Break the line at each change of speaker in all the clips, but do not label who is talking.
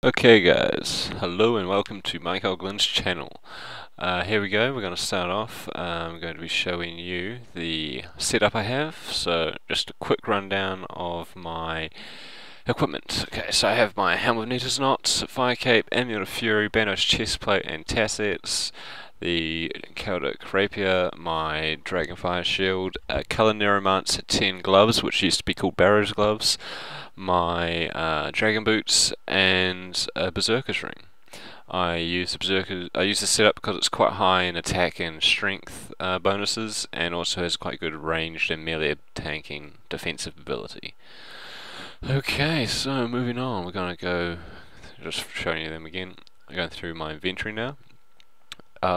Okay guys, hello and welcome to Michael Glynn's channel. Here we go, we're going to start off. I'm going to be showing you the setup I have. So just a quick rundown of my equipment. Okay, so I have my helm of Netter's knots, fire cape, amulet of fury, Banos chestplate and tassets, the Celtic rapier, my dragonfire shield, colour Neuromancer 10 gloves, which used to be called Barrow's gloves, my dragon boots, and a berserker's ring. I use the setup because it's quite high in attack and strength bonuses, and also has quite good ranged and melee tanking defensive ability. Okay, so moving on, we're gonna go just showing you them again. I'm going through my inventory now.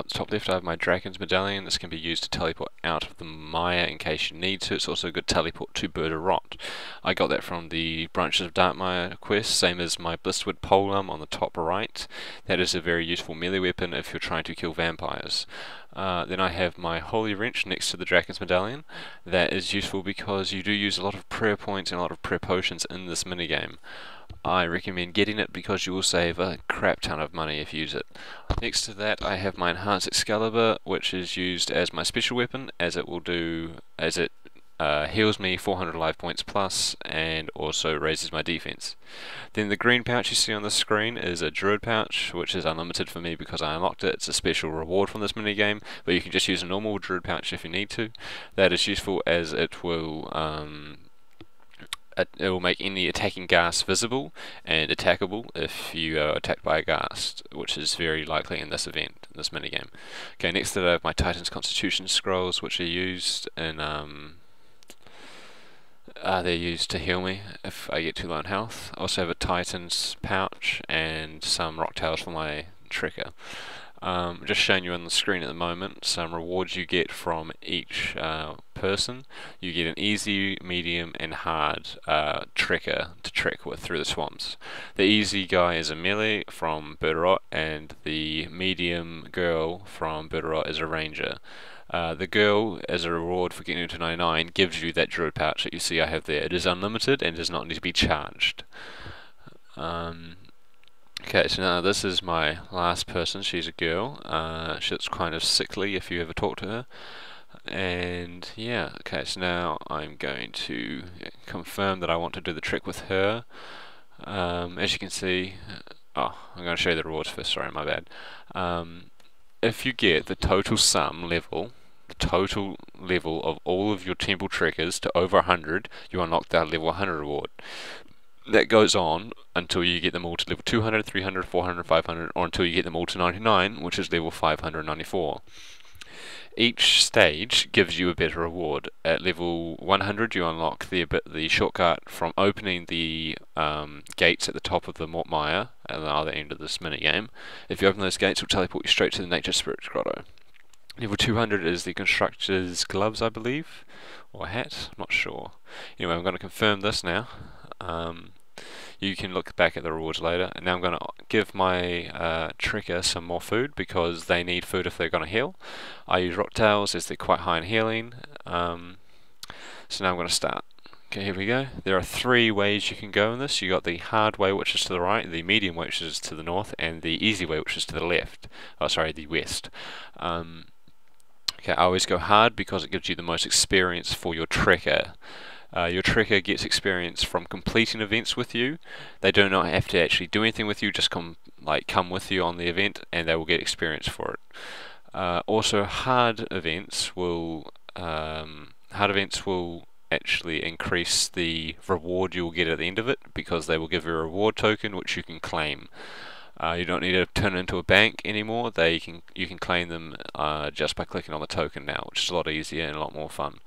Top left I have my Dragon's Medallion. This can be used to teleport out of the mire in case you need to. It's also a good teleport to Bird of Rot. I got that from the Branches of Darkmire quest, same as my Blisterwood Polearm on the top right. That is a very useful melee weapon if you're trying to kill vampires. Then I have my Holy Wrench next to the Dragon's Medallion. That is useful because you do use a lot of prayer points and a lot of prayer potions in this minigame. I recommend getting it because you will save a crap ton of money if you use it. Next to that I have my Enhanced Excalibur, which is used as my special weapon, as it heals me 400 life points plus and also raises my defense. Then the green pouch you see on the screen is a druid pouch, which is unlimited for me because I unlocked it. It's a special reward from this minigame, but you can just use a normal druid pouch if you need to. That is useful as it will make any attacking ghast visible and attackable if you are attacked by a ghast, which is very likely in this event, in this minigame. Okay, next to that I have my Titan's Constitution scrolls, which are used in they're used to heal me if I get too low in health. I also have a Titan's pouch and some rock tails for my Trekker. Just showing you on the screen at the moment some rewards you get from each person. You get an easy, medium and hard trekker to trek with through the swamps. The easy guy is a melee from Bird of Rot, and the medium girl from Bird of Rot is a ranger. The girl, as a reward for getting into 99, gives you that druid pouch that you see I have there. It is unlimited and does not need to be charged. Okay, so now this is my last person. She's a girl. She's kind of sickly if you ever talk to her. And yeah, okay, so now I'm going to confirm that I want to do the trick with her. As you can see, I'm going to show you the rewards first, sorry, my bad. If you get the total level of all of your temple trekkers to over 100, you unlock that level 100 reward. That goes on until you get them all to level 200, 300, 400, 500, or until you get them all to 99, which is level 594. Each stage gives you a better reward. At level 100 you unlock the shortcut from opening the gates at the top of the mire at the other end of this minigame. If you open those gates, it will teleport you straight to the Nature Spirit Grotto. Level 200 is the Constructor's Gloves, I believe, or hat, I'm not sure. Anyway, I'm going to confirm this now. You can look back at the rewards later, and now I'm going to give my Trekker some more food because they need food if they're going to heal. I use rock tails as they're quite high in healing. So now I'm going to start. Okay, here we go. There are 3 ways you can go in this. You got the hard way, which is to the right, the medium way, which is to the north, and the easy way, which is to the left. Oh, sorry, the west. Okay, I always go hard because it gives you the most experience for your Trekker. Your Trekker gets experience from completing events with you. They do not have to actually do anything with you, just come with you on the event and they will get experience for it. Also, hard events will actually increase the reward you will get at the end of it, because they will give you a reward token which you can claim. You don't need to turn it into a bank anymore. You can claim them just by clicking on the token now, which is a lot easier and a lot more fun.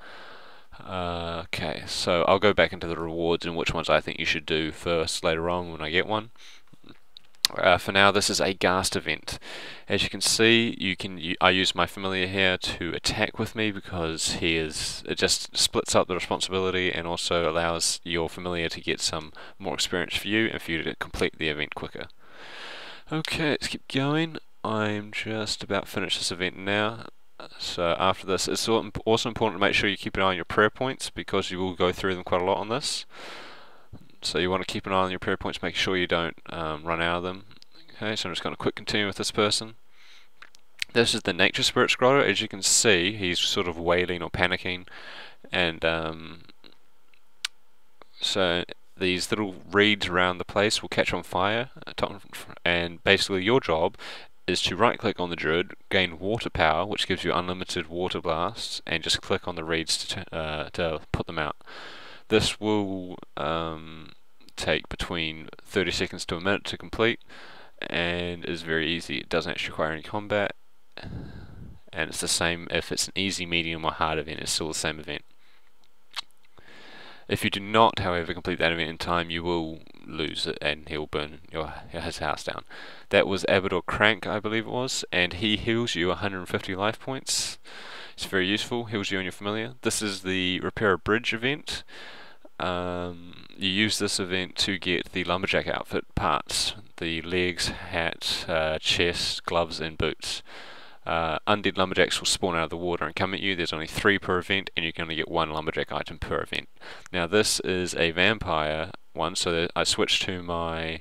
Okay, so I'll go back into the rewards and which ones I think you should do first later on when I get one. For now, this is a ghast event. As you can see, I use my familiar here to attack with me because it just splits up the responsibility and also allows your familiar to get some more experience for you and for you to complete the event quicker. Okay, let's keep going. I'm just about finished this event now. So after this, it's also important to make sure you keep an eye on your prayer points because you will go through them quite a lot on this. so you want to keep an eye on your prayer points, make sure you don't run out of them. Okay, so I'm just going to quick continue with this person. This is the nature spirit scroller. As you can see, he's sort of wailing or panicking, and so these little reeds around the place will catch on fire, and basically your job is to right click on the druid, gain water power, which gives you unlimited water blasts, and just click on the reeds to put them out. This will take between 30 seconds to a minute to complete, and is very easy. It doesn't actually require any combat, and it's the same if it's an easy, medium, or hard event. It's still the same event. If you do not, however, complete that event in time, you will lose it, and he'll burn his house down. That was Abador Crank, I believe it was, and he heals you 150 life points. It's very useful, heals you and your familiar. This is the Repair a Bridge event. You use this event to get the lumberjack outfit parts, the legs, hat, chest, gloves, and boots. Undead lumberjacks will spawn out of the water and come at you. There's only 3 per event, and you can only get 1 lumberjack item per event. Now this is a vampire one, so I switched to my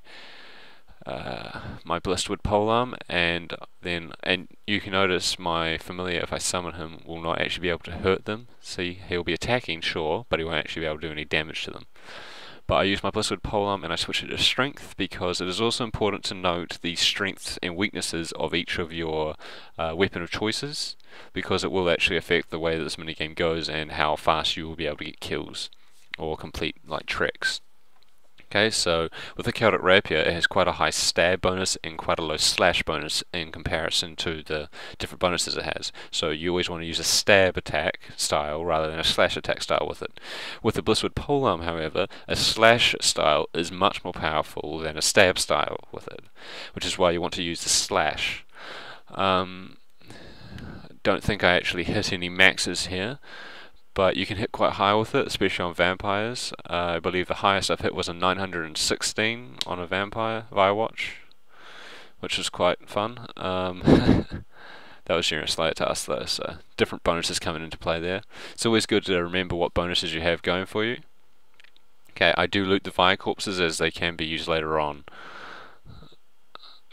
my Blistwood polearm, and you can notice my familiar, if I summon him, will not actually be able to hurt them. See, he'll be attacking, sure, but he won't actually be able to do any damage to them. But I use my Blistwood polearm and I switch it to strength, because it is also important to note the strengths and weaknesses of each of your weapon of choices, because it will actually affect the way that this minigame goes and how fast you will be able to get kills or complete like tricks. Okay, so with the Celtic Rapier, it has quite a high stab bonus and quite a low slash bonus in comparison to the different bonuses it has. So you always want to use a stab attack style rather than a slash attack style with it. With the Blistwood polearm, however, a slash style is much more powerful than a stab style with it, which is why you want to use the slash. Don't think I actually hit any maxes here, but you can hit quite high with it, especially on vampires. I believe the highest I've hit was a 916 on a vampire via watch, which was quite fun. That was during a Slayer task though, so different bonuses coming into play there. It's always good to remember what bonuses you have going for you. Okay, I do loot the Vire corpses as they can be used later on.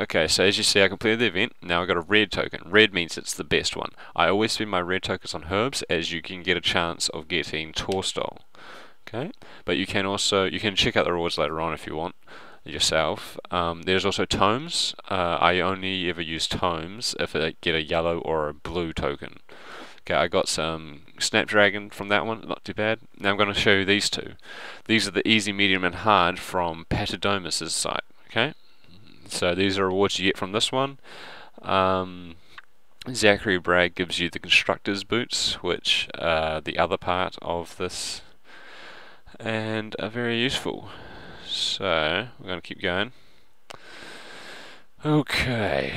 Okay, so as you see, I completed the event. Now I got a red token. Red means it's the best one. I always spend my red tokens on herbs, as you can get a chance of getting Torstol. Okay, but you can check out the rewards later on if you want yourself. There's also tomes. I only ever use tomes if I get a yellow or a blue token. Okay, I got some Snapdragon from that one, not too bad. Now I'm going to show you these two. These are the easy, medium, and hard from Patadomus' site. Okay. So these are rewards you get from this one. Zachary Bragg gives you the Constructor's Boots, which are the other part of this, and are very useful. So we're going to keep going. Okay,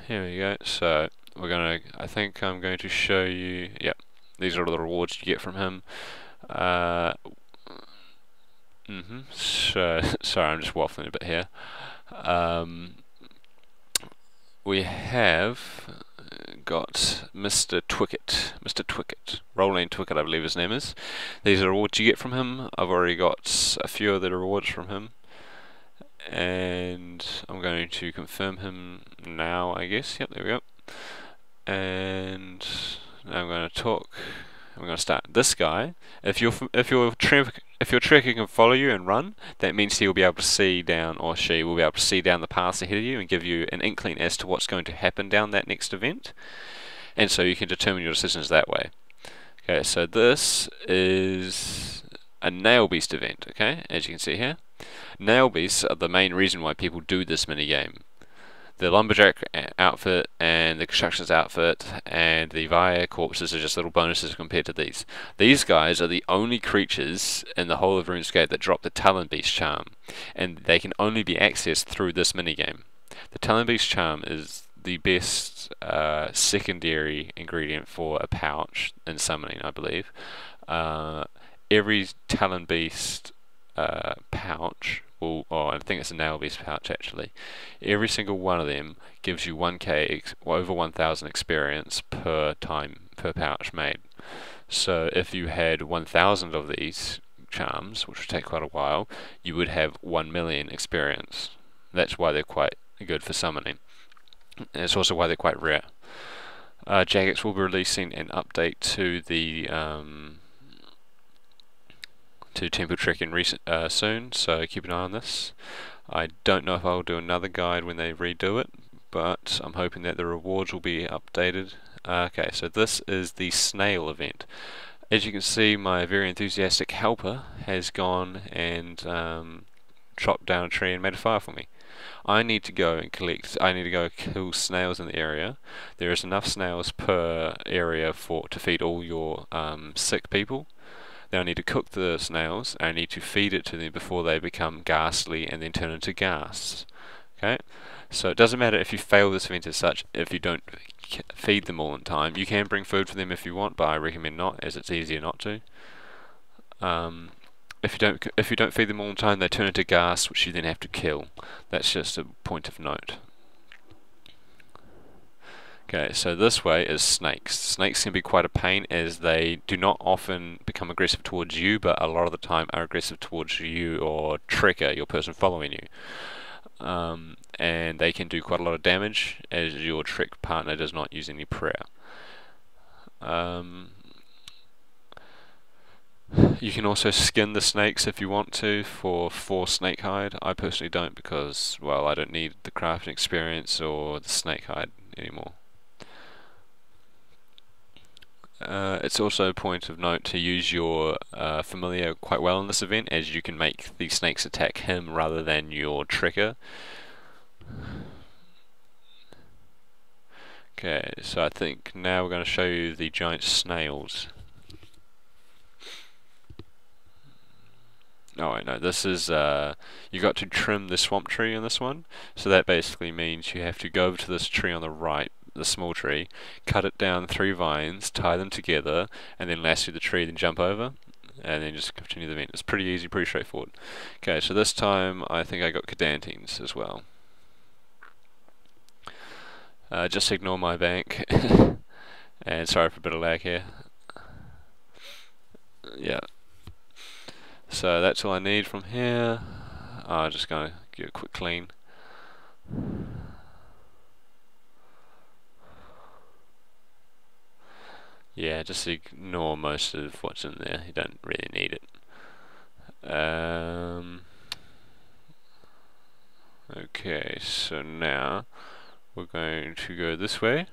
here we go. So I think I'm going to show you, yep, these are all the rewards you get from him. So, sorry, I'm just waffling a bit here. We have got Mr. Twicket, Roland Twicket, I believe his name is. These are rewards you get from him. I've already got a few of the rewards from him, and I'm going to confirm him now, I guess. Yep, there we go. And now I'm going to talk. I'm going to start. This guy, if your tracker can follow you and run, that means he will be able to see down, or she will be able to see down the paths ahead of you and give you an inkling as to what's going to happen down that next event, and so you can determine your decisions that way. Okay, so this is a Nail Beast event. Okay, as you can see here, Nail Beasts are the main reason why people do this mini game. The lumberjack outfit and the construction's outfit and the Vire corpses are just little bonuses compared to these. These guys are the only creatures in the whole of RuneScape that drop the Talon Beast charm, and they can only be accessed through this minigame. The Talon Beast charm is the best secondary ingredient for a pouch in summoning, I believe. Every Talon Beast pouch, I think it's a Nail Beast pouch actually, every single one of them gives you 1k over 1000 experience per pouch made. So if you had 1000 of these charms, which would take quite a while, you would have 1 million experience. That's why they're quite good for summoning. And it's also why they're quite rare. Jagex will be releasing an update to the Temple Trekking soon, so keep an eye on this. I don't know if I'll do another guide when they redo it, but I'm hoping that the rewards will be updated. Okay, so this is the snail event. As you can see, my very enthusiastic helper has gone and chopped down a tree and made a fire for me. I need to go kill snails in the area. There is enough snails per area to feed all your sick people. Then I need to cook the snails, and I need to feed it to them before they become ghastly and then turn into gas. Okay, so it doesn't matter if you fail this event as such, if you don't feed them all in time. You can bring food for them if you want, but I recommend not, as it's easier not to. If you don't feed them all in time, they turn into gas, which you then have to kill. That's just a point of note. Okay, so this way is snakes. Snakes can be quite a pain, as they do not often become aggressive towards you, but a lot of the time are aggressive towards you or Trekker, your person following you. And they can do quite a lot of damage, as your Trek partner does not use any prayer. You can also skin the snakes if you want to for 4 snake hide. I personally don't, because, well, I don't need the crafting experience or the snake hide anymore. It's also a point of note to use your familiar quite well in this event, as you can make the snakes attack him rather than your Trekker. Okay, so I think now we're going to show you the giant snails. Oh wait, no, this is, you got to trim the swamp tree in this one, so that basically means you have to go over to this tree on the right, the small tree, cut it down 3 vines, tie them together, and then lasso the tree, then jump over, and then just continue the event. It's pretty easy, pretty straightforward. Okay, so this time I think I got cadantines as well. Just ignore my bank, and sorry for a bit of lag here. Yeah. So that's all I need from here. I'm just going to give a quick clean. Yeah, just ignore most of what's in there. You don't really need it. Okay, so now we're going to go this way,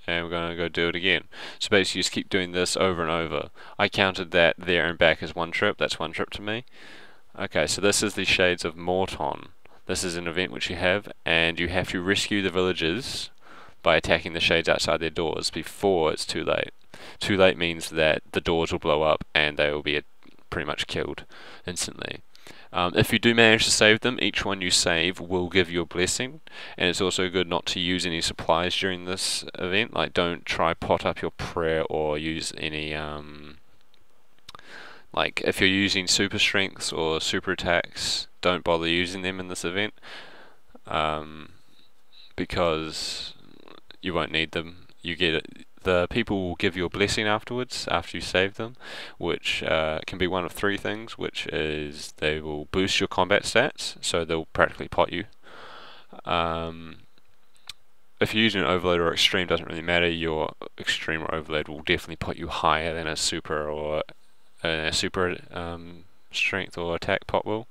and we're going to go do it again. So basically you just keep doing this over and over. I counted that there and back as 1 trip. That's 1 trip to me. Okay, so this is the Shades of Morton. This is an event which you have, and you have to rescue the villagers by attacking the shades outside their doors before it's too late. Too late means that the doors will blow up and they will be pretty much killed instantly. If you do manage to save them, each one you save will give you a blessing, and it's also good not to use any supplies during this event. Like, don't try pot up your prayer or use any like if you're using super strengths or super attacks, don't bother using them in this event, because you won't need them. You get it. The people will give you a blessing afterwards, after you save them, which can be one of 3 things, which is they will boost your combat stats, so they'll practically pot you. If you're using an overload or extreme, doesn't really matter. Your extreme or overload will definitely pot you higher than a super or a super strength or attack pot will.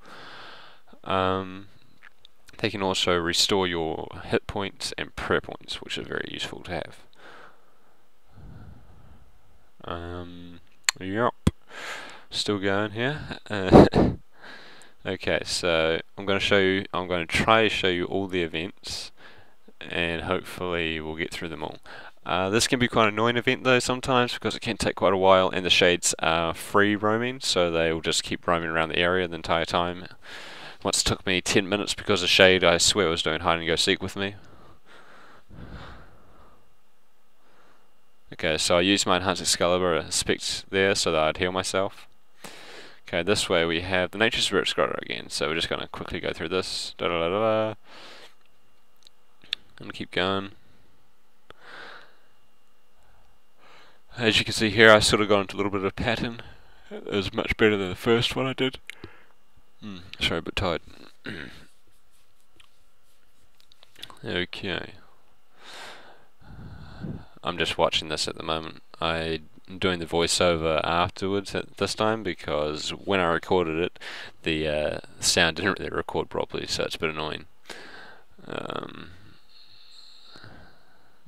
They can also restore your hit points and prayer points, which are very useful to have. Yup, still going here. Okay, so I'm going to try to show you all the events, and hopefully we'll get through them all. This can be quite an annoying event though sometimes, because it can take quite a while, and the shades are free roaming, so they will just keep roaming around the area the entire time. Once it took me 10 minutes because a shade, I swear, was doing hide and go seek with me. Okay, so I used my enhanced Excalibur spec there so that I'd heal myself. Okay, this way we have the Nature Spirit Scroller again, so we're just going to quickly go through this. I'm going to keep going. As you can see here, I sort of got into a little bit of a pattern. It was much better than the first one I did. Sorry, a bit tired. Okay. I'm just watching this at the moment. I'm doing the voiceover afterwards at this time because when I recorded it, the sound didn't really record properly, so it's a bit annoying.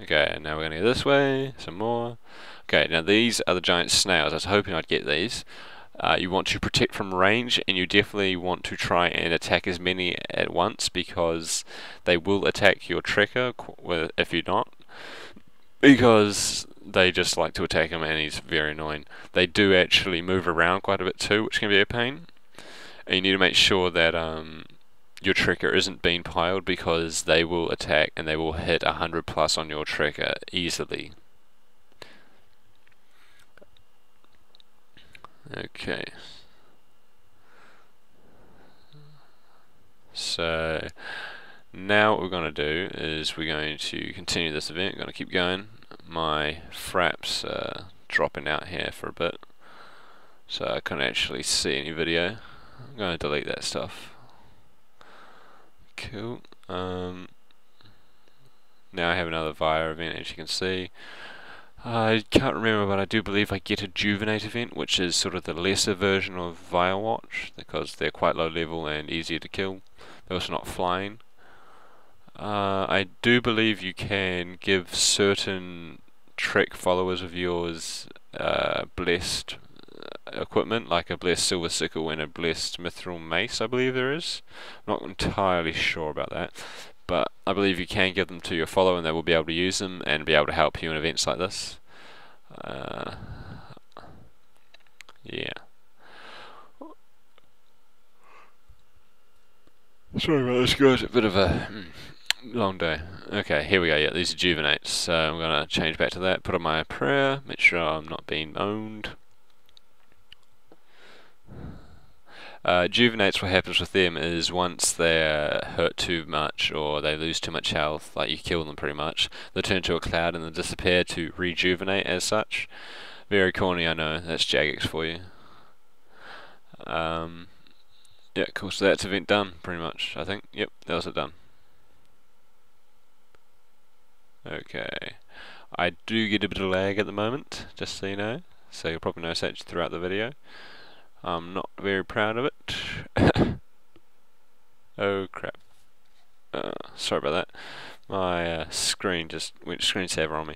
Okay, now we're going to go this way, some more. Okay, now these are the giant snails. I was hoping I'd get these. You want to protect from range, and you definitely want to try and attack as many at once because they will attack your tracker if you're not. Because they just like to attack him and he's very annoying. They do actually move around quite a bit too, which can be a pain. And you need to make sure that your tracker isn't being piled because they will attack and they will hit 100 plus on your tracker easily. Okay. So now what we're going to do is we're going to continue this event. We're going to keep going. My fraps dropping out here for a bit, so I can't actually see any video. I'm going to delete that stuff. Cool. Now I have another Via event, as you can see. I can't remember, but I do believe I get a Juvenate event, which is sort of the lesser version of Via Watch, because they're quite low level and easier to kill. They're also not flying. I do believe you can give certain trek followers of yours blessed equipment, like a blessed silver sickle and a blessed mithril mace, I believe there is. I'm not entirely sure about that, but I believe you can give them to your follower and they will be able to use them and be able to help you in events like this. Yeah. Sorry about this, guys. A bit of a long day. Okay, here we go. Yeah, these are Juvenates. So I'm going to change back to that, put on my prayer, make sure I'm not being owned. Juvenates, what happens with them is once they're hurt too much or they lose too much health, like you kill them pretty much, they turn to a cloud and they disappear to rejuvenate as such. Very corny, I know. That's Jagex for you. Yeah, cool. So that's event done, pretty much, I think. Yep, that was it done. Okay. I do get a bit of lag at the moment, just so you know. So you'll probably notice that throughout the video. I'm not very proud of it. Oh crap. Sorry about that. My screen just went screensaver on me.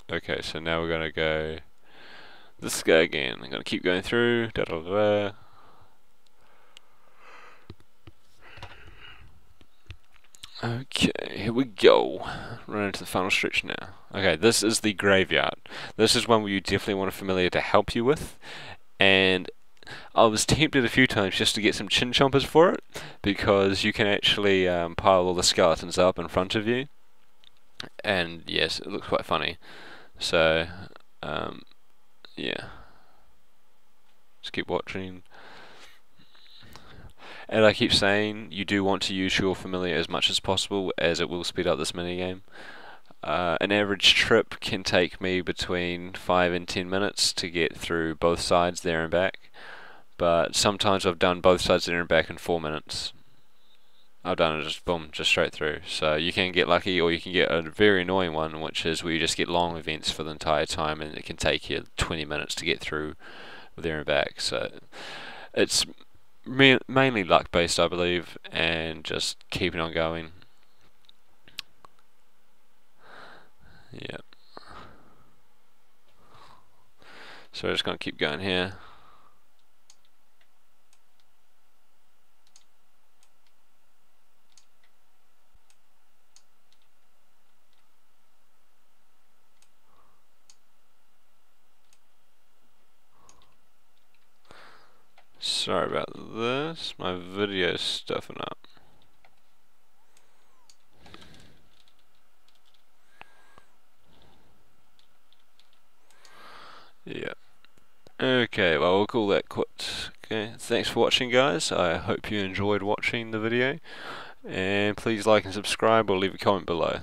Okay, so now we're gonna go this guy again. I'm gonna keep going through. Da da da. Okay, here we go. Run into the final stretch now. Okay, this is the graveyard. This is one where you definitely want a familiar to help you with. And I was tempted a few times just to get some chin chompers for it, because you can actually pile all the skeletons up in front of you. And yes, it looks quite funny. So, yeah. Just keep watching. And I keep saying, you do want to use your familiar as much as possible, as it will speed up this minigame. An average trip can take me between 5 and 10 minutes to get through both sides there and back. But sometimes I've done both sides there and back in 4 minutes. I've done it just boom, just straight through. So you can get lucky, or you can get a very annoying one, which is where you just get long events for the entire time and it can take you 20 minutes to get through there and back. So it's mainly luck based, I believe, and just keeping on going. Yep. So we're just going to keep going here. Sorry about this, my video's stuffing up. Yeah. Okay, well, we'll call that quits. Okay, thanks for watching, guys. I hope you enjoyed watching the video. And please like and subscribe or leave a comment below.